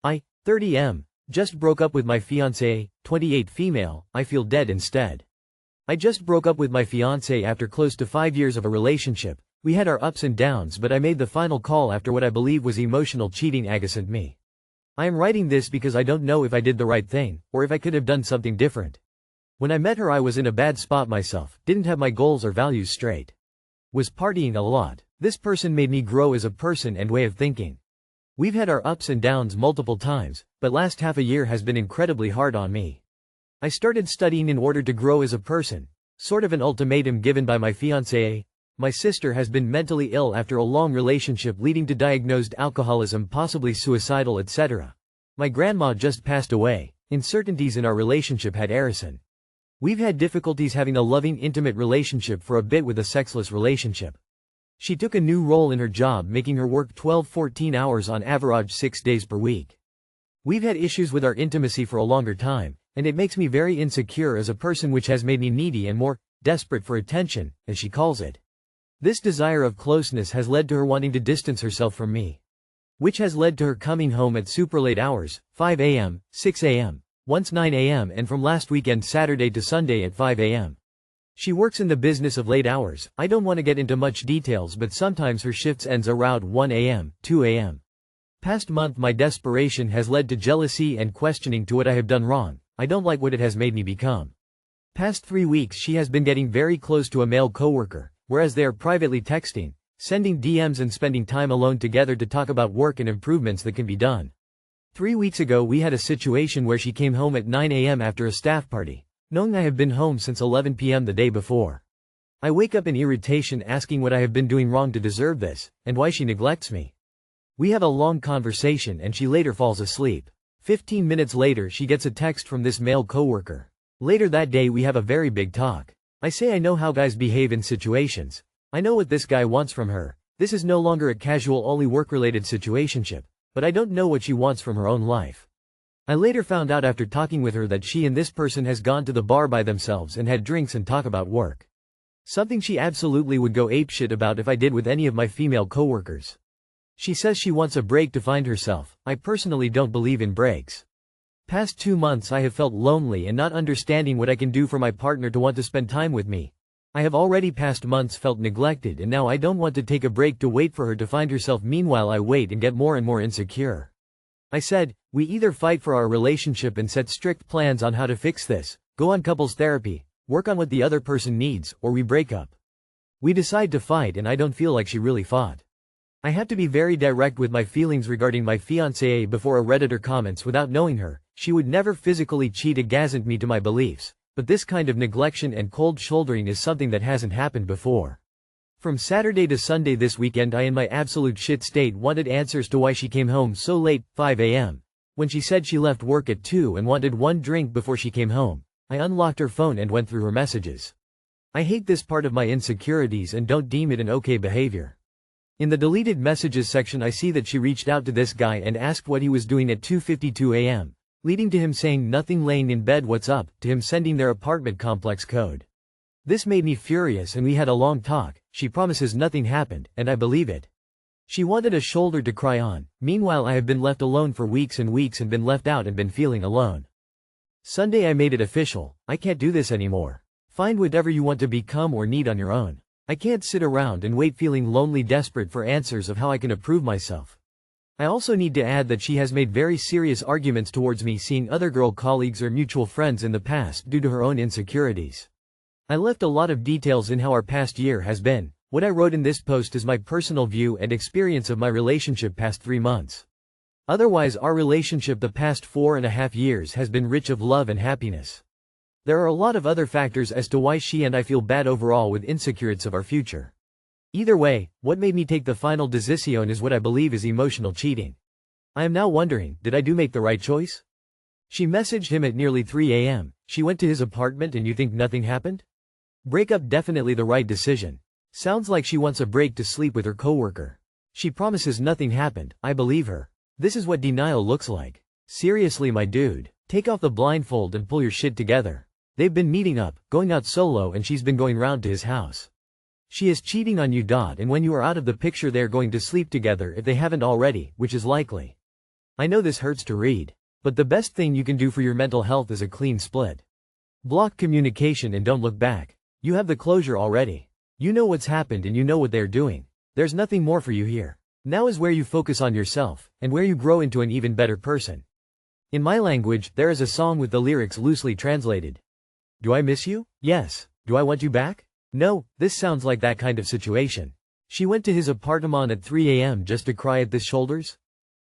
I, 30M, just broke up with my fiancée, 28 female, I feel dead instead. I just broke up with my fiancée after close to 5 years of a relationship. We had our ups and downs, but I made the final call after what I believe was emotional cheating against me. I am writing this because I don't know if I did the right thing, or if I could have done something different. When I met her I was in a bad spot myself, didn't have my goals or values straight. Was partying a lot. This person made me grow as a person and way of thinking. We've had our ups and downs multiple times, but last half a year has been incredibly hard on me. I started studying in order to grow as a person, sort of an ultimatum given by my fiancée. My sister has been mentally ill after a long relationship leading to diagnosed alcoholism, possibly suicidal, etc. My grandma just passed away. Uncertainties in our relationship had arisen. We've had difficulties having a loving, intimate relationship for a bit with a sexless relationship. She took a new role in her job, making her work 12-14 hours on average 6 days per week. We've had issues with our intimacy for a longer time, and it makes me very insecure as a person, which has made me needy and more desperate for attention, as she calls it. This desire of closeness has led to her wanting to distance herself from me, which has led to her coming home at super late hours, 5 a.m., 6 a.m., once 9 a.m., and from last weekend Saturday to Sunday at 5 a.m. She works in the business of late hours. I don't want to get into much details, but sometimes her shifts ends around 1 a.m., 2 a.m. Past month my desperation has led to jealousy and questioning to what I have done wrong. I don't like what it has made me become. Past 3 weeks she has been getting very close to a male coworker, whereas they are privately texting, sending DMs and spending time alone together to talk about work and improvements that can be done. 3 weeks ago we had a situation where she came home at 9 a.m. after a staff party, knowing I have been home since 11 p.m. the day before. I wake up in irritation asking what I have been doing wrong to deserve this, and why she neglects me. We have a long conversation and she later falls asleep. 15 minutes later she gets a text from this male coworker. Later that day we have a very big talk. I say I know how guys behave in situations. I know what this guy wants from her. This is no longer a casual only work-related situationship, but I don't know what she wants from her own life. I later found out after talking with her that she and this person has gone to the bar by themselves and had drinks and talk about work. Something she absolutely would go apeshit about if I did with any of my female coworkers. She says she wants a break to find herself. I personally don't believe in breaks. Past 2 months I have felt lonely and not understanding what I can do for my partner to want to spend time with me. I have already past months felt neglected, and now I don't want to take a break to wait for her to find herself. Meanwhile I wait and get more and more insecure. I said, we either fight for our relationship and set strict plans on how to fix this, go on couples therapy, work on what the other person needs, or we break up. We decide to fight, and I don't feel like she really fought. I have to be very direct with my feelings regarding my fiancée before a Redditor comments. Without knowing her, she would never physically cheat against me to my beliefs, but this kind of neglection and cold shouldering is something that hasn't happened before. From Saturday to Sunday this weekend I in my absolute shit state wanted answers to why she came home so late, 5 a.m. When she said she left work at 2 and wanted one drink before she came home, I unlocked her phone and went through her messages. I hate this part of my insecurities and don't deem it an okay behavior. In the deleted messages section I see that she reached out to this guy and asked what he was doing at 2:52 a.m., leading to him saying nothing, laying in bed, what's up, to him sending their apartment complex code. This made me furious and we had a long talk. She promises nothing happened, and I believe it. She wanted a shoulder to cry on. Meanwhile I have been left alone for weeks and weeks and been left out and been feeling alone. Sunday I made it official. I can't do this anymore. Find whatever you want to become or need on your own. I can't sit around and wait feeling lonely, desperate for answers of how I can improve myself. I also need to add that she has made very serious arguments towards me seeing other girl colleagues or mutual friends in the past due to her own insecurities. I left a lot of details in how our past year has been. What I wrote in this post is my personal view and experience of my relationship past 3 months. Otherwise our relationship the past 4.5 years has been rich of love and happiness. There are a lot of other factors as to why she and I feel bad overall with insecurities of our future. Either way, what made me take the final decision is what I believe is emotional cheating. I am now wondering, did I make the right choice? She messaged him at nearly 3 a.m. She went to his apartment and you think nothing happened? Breakup definitely the right decision. Sounds like she wants a break to sleep with her coworker. She promises nothing happened. I believe her. This is what denial looks like. Seriously my dude, take off the blindfold and pull your shit together. They've been meeting up, going out solo, and she's been going round to his house. She is cheating on you. And when you are out of the picture they're going to sleep together if they haven't already, which is likely. I know this hurts to read. But the best thing you can do for your mental health is a clean split. Block communication and don't look back. You have the closure already. You know what's happened and you know what they're doing. There's nothing more for you here. Now is where you focus on yourself, and where you grow into an even better person. In my language, there is a song with the lyrics loosely translated. Do I miss you? Yes. Do I want you back? No. This sounds like that kind of situation. She went to his apartment at 3 a.m. just to cry at his shoulders?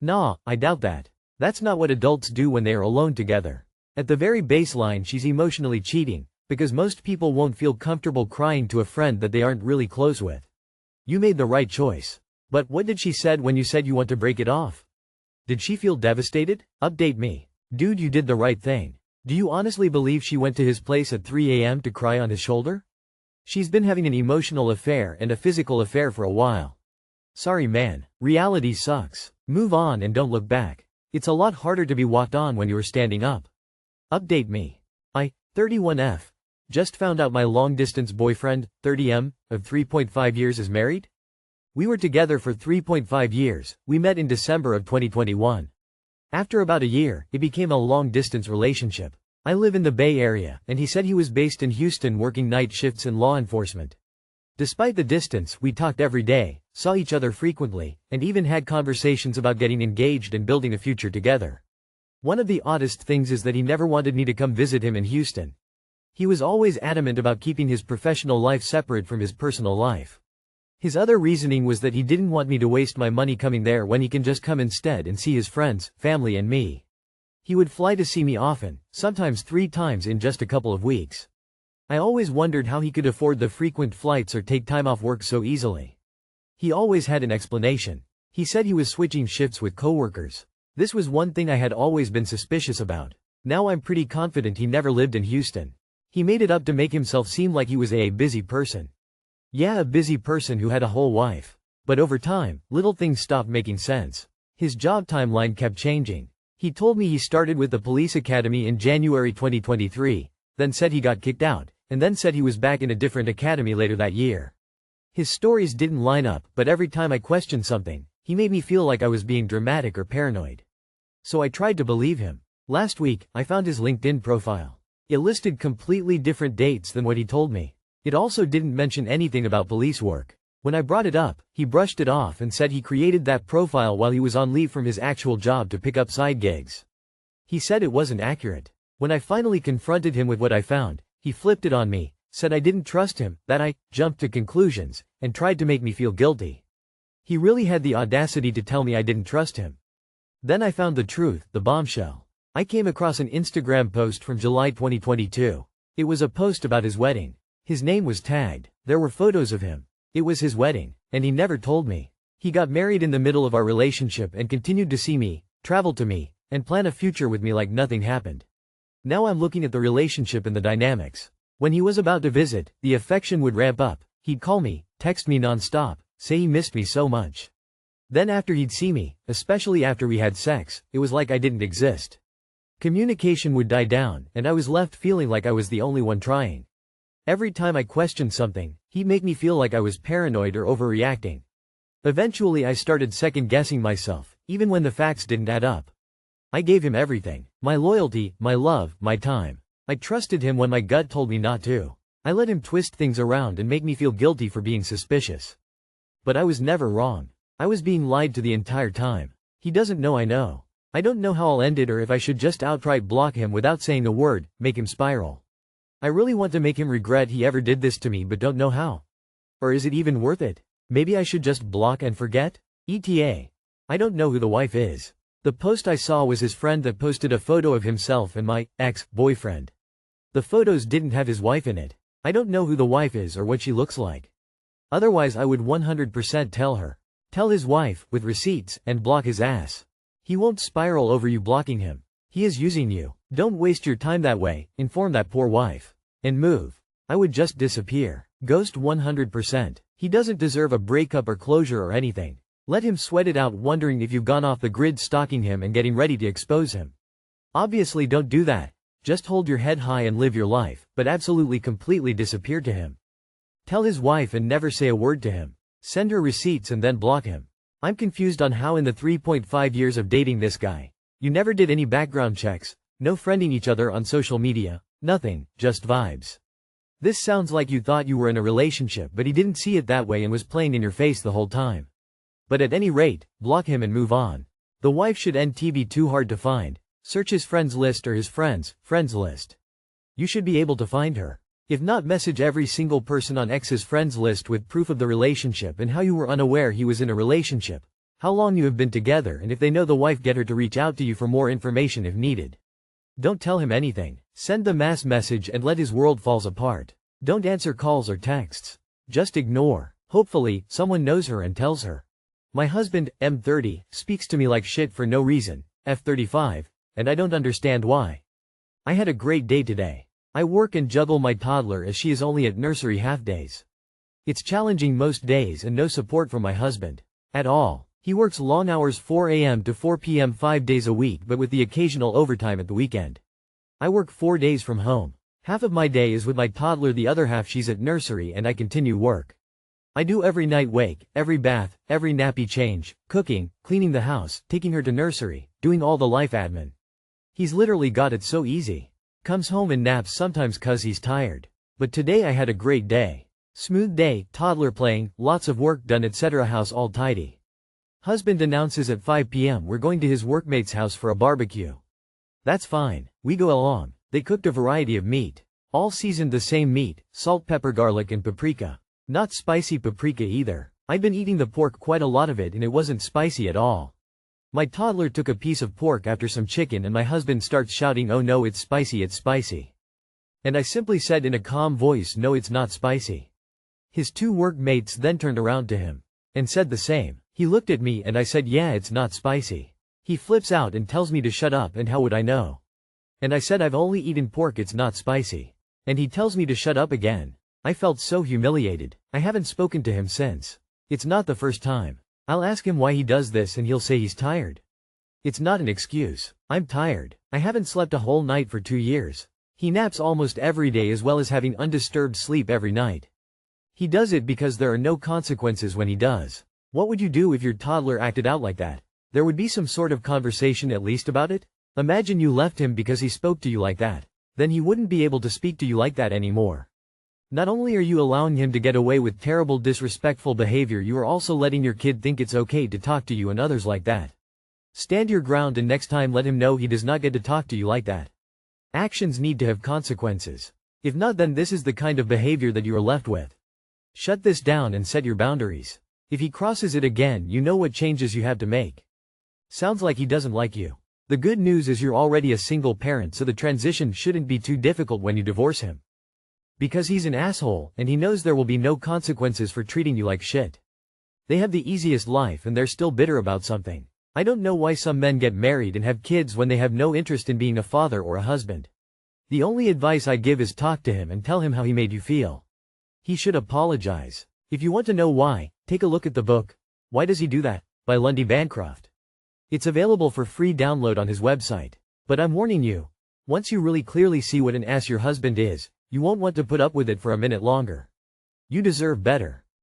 Nah, I doubt that. That's not what adults do when they are alone together. At the very baseline, she's emotionally cheating, because most people won't feel comfortable crying to a friend that they aren't really close with. You made the right choice. But what did she said when you said you want to break it off? Did she feel devastated? Update me. Dude, you did the right thing. Do you honestly believe she went to his place at 3 a.m. to cry on his shoulder? She's been having an emotional affair and a physical affair for a while. Sorry man, reality sucks. Move on and don't look back. It's a lot harder to be walked on when you are standing up. Update me. I, 31F. Just found out my long-distance boyfriend, 30M, of 3.5 years is married? We were together for 3.5 years, we met in December of 2021. After about a year, it became a long-distance relationship. I live in the Bay Area, and he said he was based in Houston working night shifts in law enforcement. Despite the distance, we talked every day, saw each other frequently, and even had conversations about getting engaged and building a future together. One of the oddest things is that he never wanted me to come visit him in Houston. He was always adamant about keeping his professional life separate from his personal life. His other reasoning was that he didn't want me to waste my money coming there when he can just come instead and see his friends, family and me. He would fly to see me often, sometimes 3 times in just a couple of weeks. I always wondered how he could afford the frequent flights or take time off work so easily. He always had an explanation. He said he was switching shifts with coworkers. This was one thing I had always been suspicious about. Now I'm pretty confident he never lived in Houston. He made it up to make himself seem like he was a busy person. Yeah, a busy person who had a whole wife. But over time, little things stopped making sense. His job timeline kept changing. He told me he started with the police academy in January 2023, then said he got kicked out, and then said he was back in a different academy later that year. His stories didn't line up, but every time I questioned something, he made me feel like I was being dramatic or paranoid. So I tried to believe him. Last week, I found his LinkedIn profile. It listed completely different dates than what he told me. It also didn't mention anything about police work. When I brought it up, he brushed it off and said he created that profile while he was on leave from his actual job to pick up side gigs. He said it wasn't accurate. When I finally confronted him with what I found, he flipped it on me, said I didn't trust him, that I jumped to conclusions, and tried to make me feel guilty. He really had the audacity to tell me I didn't trust him. Then I found the truth, the bombshell. I came across an Instagram post from July 2022. It was a post about his wedding. His name was tagged. There were photos of him. It was his wedding, and he never told me. He got married in the middle of our relationship and continued to see me, travel to me, and plan a future with me like nothing happened. Now I'm looking at the relationship and the dynamics. When he was about to visit, the affection would ramp up. He'd call me, text me non-stop, say he missed me so much. Then after he'd see me, especially after we had sex, it was like I didn't exist. Communication would die down, and I was left feeling like I was the only one trying. Every time I questioned something, he'd make me feel like I was paranoid or overreacting. Eventually I started second-guessing myself, even when the facts didn't add up. I gave him everything. My loyalty, my love, my time. I trusted him when my gut told me not to. I let him twist things around and make me feel guilty for being suspicious. But I was never wrong. I was being lied to the entire time. He doesn't know I know. I don't know how I'll end it or if I should just outright block him without saying a word, make him spiral. I really want to make him regret he ever did this to me but don't know how. Or is it even worth it? Maybe I should just block and forget? ETA. I don't know who the wife is. The post I saw was his friend that posted a photo of himself and my ex-boyfriend. The photos didn't have his wife in it. I don't know who the wife is or what she looks like. Otherwise I would 100% tell her. Tell his wife, with receipts, and block his ass. He won't spiral over you blocking him. He is using you. Don't waste your time that way, inform that poor wife. And move. I would just disappear. Ghost 100%. He doesn't deserve a breakup or closure or anything. Let him sweat it out wondering if you've gone off the grid stalking him and getting ready to expose him. Obviously don't do that. Just hold your head high and live your life, but absolutely completely disappear to him. Tell his wife and never say a word to him. Send her receipts and then block him. I'm confused on how in the 3.5 years of dating this guy, you never did any background checks, no friending each other on social media, nothing, just vibes. This sounds like you thought you were in a relationship but he didn't see it that way and was playing in your face the whole time. But at any rate, block him and move on. The wife should be too hard to find. Search his friends list or his friends list. You should be able to find her. If not, message every single person on X's friends list with proof of the relationship and how you were unaware he was in a relationship, how long you have been together, and if they know the wife, get her to reach out to you for more information if needed. Don't tell him anything. Send the mass message and let his world falls apart. Don't answer calls or texts. Just ignore. Hopefully, someone knows her and tells her. My husband, M30, speaks to me like shit for no reason, F35, and I don't understand why. I had a great day today. I work and juggle my toddler as she is only at nursery half-days. It's challenging most days and no support from my husband. At all. He works long hours 4 a.m. to 4 p.m. 5 days a week but with the occasional overtime at the weekend. I work 4 days from home. Half of my day is with my toddler, the other half she's at nursery, and I continue work. I do every night wake, every bath, every nappy change, cooking, cleaning the house, taking her to nursery, doing all the life admin. He's literally got it so easy. Comes home and naps sometimes cause he's tired. But today I had a great day. Smooth day, toddler playing, lots of work done, etc. House all tidy. Husband announces at 5 p.m. we're going to his workmate's house for a barbecue. That's fine. We go along. They cooked a variety of meat. All seasoned the same meat, salt, pepper, garlic and paprika. Not spicy paprika either. I'd been eating the pork, quite a lot of it, and it wasn't spicy at all. My toddler took a piece of pork after some chicken and my husband starts shouting, "Oh no, it's spicy, it's spicy." And I simply said in a calm voice, "No, it's not spicy." His two workmates then turned around to him and said the same. He looked at me and I said, "Yeah, it's not spicy." He flips out and tells me to shut up, and how would I know? And I said, "I've only eaten pork, it's not spicy." And he tells me to shut up again. I felt so humiliated. I haven't spoken to him since. It's not the first time. I'll ask him why he does this and he'll say he's tired. It's not an excuse. I'm tired. I haven't slept a whole night for 2 years. He naps almost every day as well as having undisturbed sleep every night. He does it because there are no consequences when he does. What would you do if your toddler acted out like that? There would be some sort of conversation at least about it. Imagine you left him because he spoke to you like that. Then he wouldn't be able to speak to you like that anymore. Not only are you allowing him to get away with terrible disrespectful behavior, you are also letting your kid think it's okay to talk to you and others like that. Stand your ground and next time let him know he does not get to talk to you like that. Actions need to have consequences. If not, then this is the kind of behavior that you are left with. Shut this down and set your boundaries. If he crosses it again, you know what changes you have to make. Sounds like he doesn't like you. The good news is you're already a single parent, so the transition shouldn't be too difficult when you divorce him. Because he's an asshole, and he knows there will be no consequences for treating you like shit. They have the easiest life and they're still bitter about something. I don't know why some men get married and have kids when they have no interest in being a father or a husband. The only advice I give is talk to him and tell him how he made you feel. He should apologize. If you want to know why, take a look at the book, Why Does He Do That? By Lundy Bancroft. It's available for free download on his website. But I'm warning you, once you really clearly see what an ass your husband is, you won't want to put up with it for a minute longer. You deserve better.